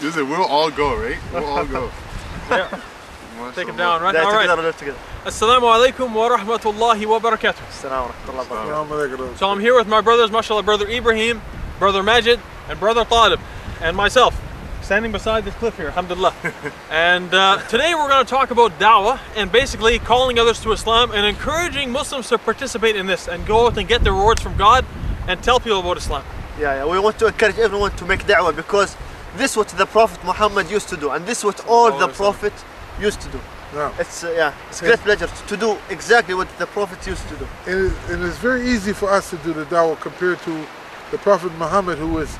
Listen, we'll all go, right? We'll all go. Yeah. Take it down, right? All right. together. Assalamu alaikum wa rahmatullahi wa barakatuh. So I'm here with my brothers, mashallah, brother Ibraheem, brother Majed, and brother Talib, and myself, standing beside this cliff here, alhamdulillah. And today we're going to talk about Dawah, and basically calling others to Islam and encouraging Muslims to participate in this and go out and get the rewards from God and tell people about Islam. Yeah, we want to encourage everyone to make da'wah, because this is what the Prophet Muhammad used to do, and this is what all the Prophet used to do. Yeah. It's a great pleasure to do exactly what the Prophet used to do. And it's very easy for us to do the da'wah compared to the Prophet Muhammad, who was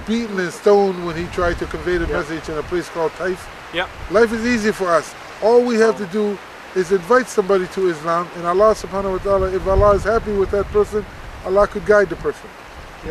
beaten and stoned when he tried to convey the message in a place called Taif. Yeah. Life is easy for us. All we have to do is invite somebody to Islam, and Allah subhanahu wa ta'ala, if Allah is happy with that person, Allah could guide the person. He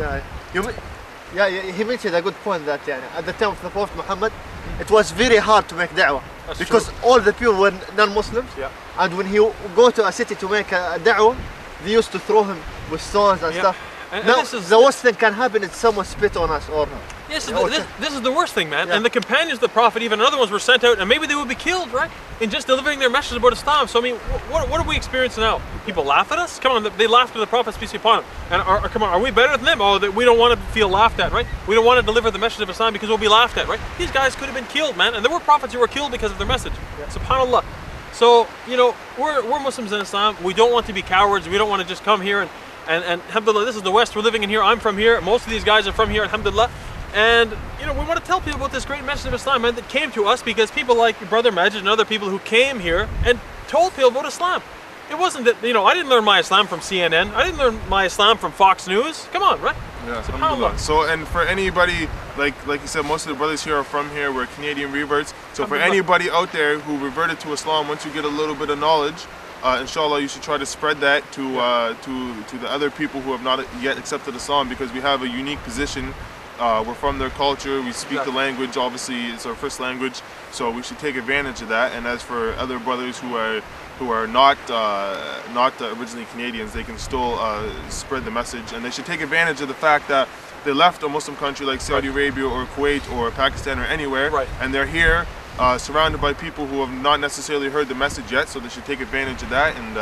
mentioned a good point that at the time of the Prophet Muhammad, it was very hard to make da'wah. Because all the people were non-Muslims, and when he go to a city to make a da'wah, they used to throw him with stones and stuff. And now, the worst thing can happen is someone spit on us or... Yes, this is the worst thing, man. And the companions of the Prophet, even other ones, were sent out, and maybe they would be killed, right? In just delivering their message about Islam. So I mean, what are we experiencing now? People laugh at us? Come on, they laughed at the Prophet, peace be upon him. And come on, are we better than them? Oh, we don't want to feel laughed at, right? We don't want to deliver the message of Islam because we'll be laughed at, right? These guys could have been killed, man. And there were prophets who were killed because of their message. SubhanAllah. So, you know, we're Muslims in Islam. We don't want to be cowards. We don't want to just come here and alhamdulillah, this is the West we're living in here. I'm from here. Most of these guys are from here, alhamdulillah. And, you know, we want to tell people about this great message of Islam, man, that came to us because people like your brother Majed and other people who came here and told people about Islam. It wasn't that, you know, I didn't learn my Islam from CNN. I didn't learn my Islam from Fox News. Come on, right? Yeah, alhamdulillah. So, and for anybody, like you said, most of the brothers here are from here. We're Canadian reverts. So for anybody out there who reverted to Islam, once you get a little bit of knowledge, inshallah, you should try to spread that to the other people who have not yet accepted Islam, because we have a unique position. We're from their culture. We speak the language. Obviously, it's our first language, so we should take advantage of that. And as for other brothers who are not originally Canadians, they can still spread the message, and they should take advantage of the fact that they left a Muslim country like Saudi Arabia or Kuwait or Pakistan or anywhere, and they're here. Surrounded by people who have not necessarily heard the message yet, so they should take advantage of that and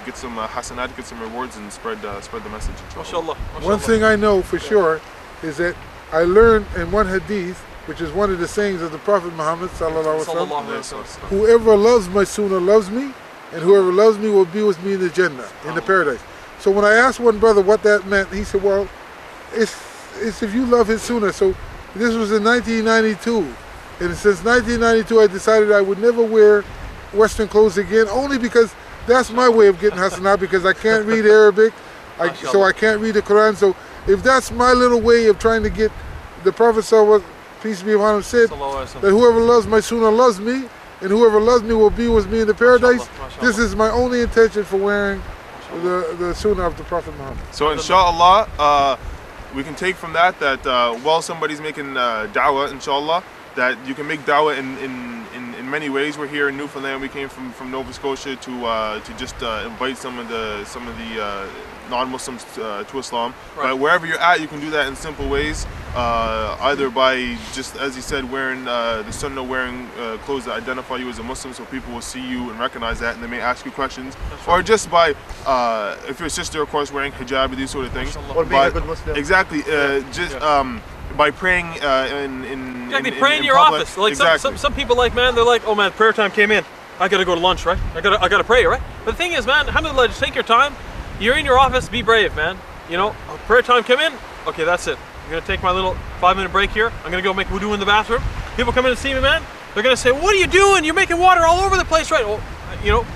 get some hasanat, get some rewards, and spread the message. MashaAllah. One thing I know for sure is that I learned in one hadith, which is one of the sayings of the Prophet Muhammad sallallahu alaihi wasallam, whoever loves my sunnah loves me, and whoever loves me will be with me in the Jannah, in the paradise. So when I asked one brother what that meant, he said, well, it's if you love his sunnah. So this was in 1992. And since 1992, I decided I would never wear Western clothes again, only because that's my way of getting hasanah, because I can't read Arabic, so I can't read the Quran. So if that's my little way of trying to get, the Prophet sallallahu, peace be upon him, said that whoever loves my sunnah loves me, and whoever loves me will be with me in the paradise. This is my only intention for wearing the sunnah of the Prophet Muhammad. So inshallah, we can take from that while somebody's making da'wah, inshallah, that you can make da'wah in many ways. We're here in Newfoundland. We came from Nova Scotia to just invite some of the non-Muslims to Islam. But wherever you're at, you can do that in simple ways. Either by just, as you said, wearing the sunnah, wearing clothes that identify you as a Muslim, so people will see you and recognize that, and they may ask you questions. Or just by, if you're a sister, of course, wearing hijab and these sort of things. Or being a good Muslim. Exactly. By praying praying in your office. Like some people, like, man, they're like, oh man, prayer time came in, I gotta go to lunch, right? I gotta pray, right? But the thing is, man, alhamdulillah, just take your time. You're in your office, be brave, man. You know, prayer time came in, okay, that's it. I'm gonna take my little 5-minute break here. I'm gonna go make wudu in the bathroom. People come in and see me, man. They're gonna say, what are you doing? You're making water all over the place, right? Well, you know,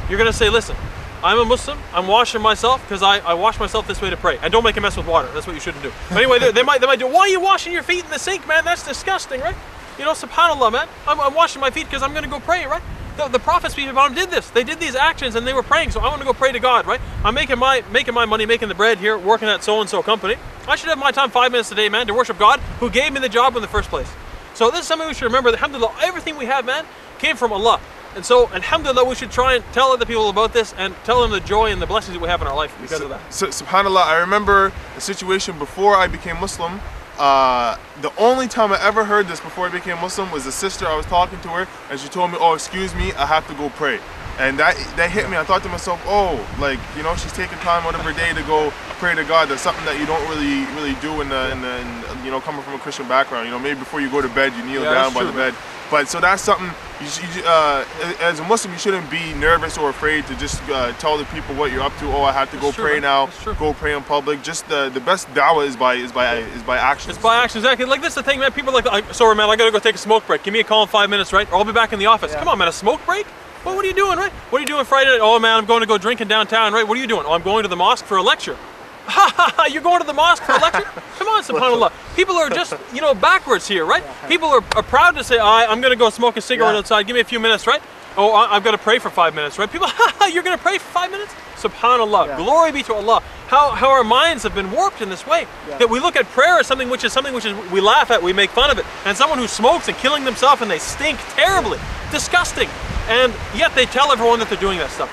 you're gonna say, listen, I'm a Muslim, I'm washing myself because I wash myself this way to pray. And don't make a mess with water, that's what you shouldn't do. But anyway, they might do, why are you washing your feet in the sink, man? That's disgusting, right? You know, subhanAllah, man, I'm washing my feet because I'm gonna go pray, right? The prophets did this. They did these actions and they were praying, so I want to go pray to God, right? I'm making my money, making the bread here, working at so-and-so company. I should have my time 5 minutes a day, man, to worship God who gave me the job in the first place. So this is something we should remember, that alhamdulillah, everything we have, man, came from Allah. And so, alhamdulillah, we should try and tell other people about this and tell them the joy and the blessings that we have in our life because of that. So, subhanallah, I remember a situation before I became Muslim. The only time I ever heard this before I became Muslim was a sister. I was talking to her and she told me, oh, excuse me, I have to go pray. And that hit me. I thought to myself, oh, like, you know, she's taking time out of her day to go pray to God. That's something that you don't really do in you know, coming from a Christian background. You know, maybe before you go to bed, you kneel down by the bed. But so that's something, as a Muslim, you shouldn't be nervous or afraid to just tell the people what you're up to. Oh, I have to go pray now. Go pray in public. Just the best dawah is by action. It's by action, exactly. Like this is the thing, man. People are like, sorry, man, I gotta go take a smoke break. Give me a call in 5 minutes, right? Or I'll be back in the office. Yeah. Come on, man, a smoke break? Well, what are you doing, right? What are you doing Friday night? Oh, man, I'm going to go drinking downtown, right? What are you doing? Oh, I'm going to the mosque for a lecture. Ha ha ha, you're going to the mosque for a lecture? Come on, subhanAllah. People are just, you know, backwards here, right? People are proud to say, I'm going to go smoke a cigarette outside. Give me a few minutes, right? Oh, I've got to pray for 5 minutes, right? People, ha ha, you're going to pray for 5 minutes? SubhanAllah. Yeah. Glory be to Allah. How our minds have been warped in this way. Yeah. That we look at prayer as something which is we laugh at, we make fun of it. And someone who smokes and killing themselves and they stink terribly, disgusting. And yet they tell everyone that they're doing that stuff.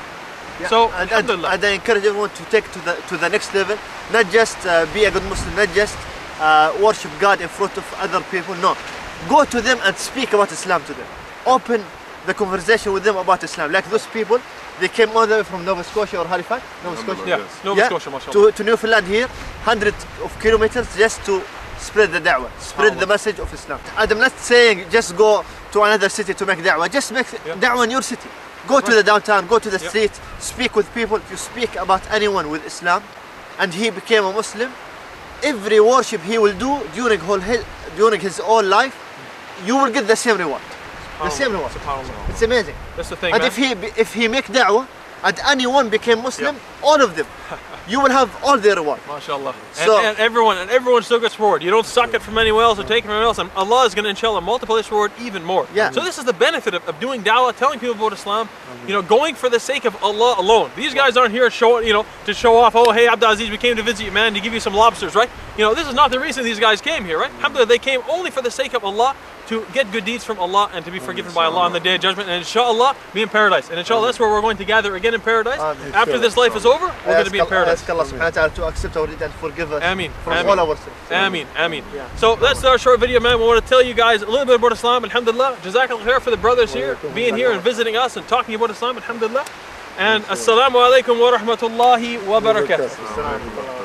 Yeah. So and I encourage everyone to take to the next level. Not just be a good Muslim, not just worship God in front of other people. No, go to them and speak about Islam to them. Open the conversation with them about Islam. Like those people, they came all the way from Nova Scotia or Halifax, Nova Scotia. Yeah, Nova Scotia, mashallah. To Newfoundland here, hundreds of kilometers just to spread the da'wah, spread the message of Islam. And I'm not saying just go to another city to make da'wah. Just make da'wah in your city. Go to the downtown, go to the street, speak with people. If you speak about anyone with Islam and he became a Muslim, every worship he will do during his whole life, you will get the same reward. The same reward. It's amazing. That's the thing, and man. if he make da'wah and anyone became Muslim, all of them, you will have all their reward. MashaAllah. And everyone still gets reward. You don't suck it from anyone else or take it from anyone else, and Allah is going to inshallah multiply this reward even more. Yeah. So this is the benefit of doing da'wah, telling people about Islam, you know, going for the sake of Allah alone. These guys aren't here to show off, oh hey Abdulaziz, we came to visit you, man, to give you some lobsters, right? You know, this is not the reason these guys came here, right? Alhamdulillah, they came only for the sake of Allah, to get good deeds from Allah and to be forgiven by Allah on the Day of Judgment, and inshallah be in paradise. And inshallah that's where we're going to gather again in paradise. After this life is over, we're going to be in paradise. Ask Allah subhanahu wa ta'ala to accept our deeds and forgive us from all our sins. Ameen, ameen. So that's our short video, man. We want to tell you guys a little bit about Islam, alhamdulillah. Jazakallah khair for the brothers here, being here and visiting us and talking about Islam, alhamdulillah. And assalamu alaikum wa rahmatullahi wa barakatuh.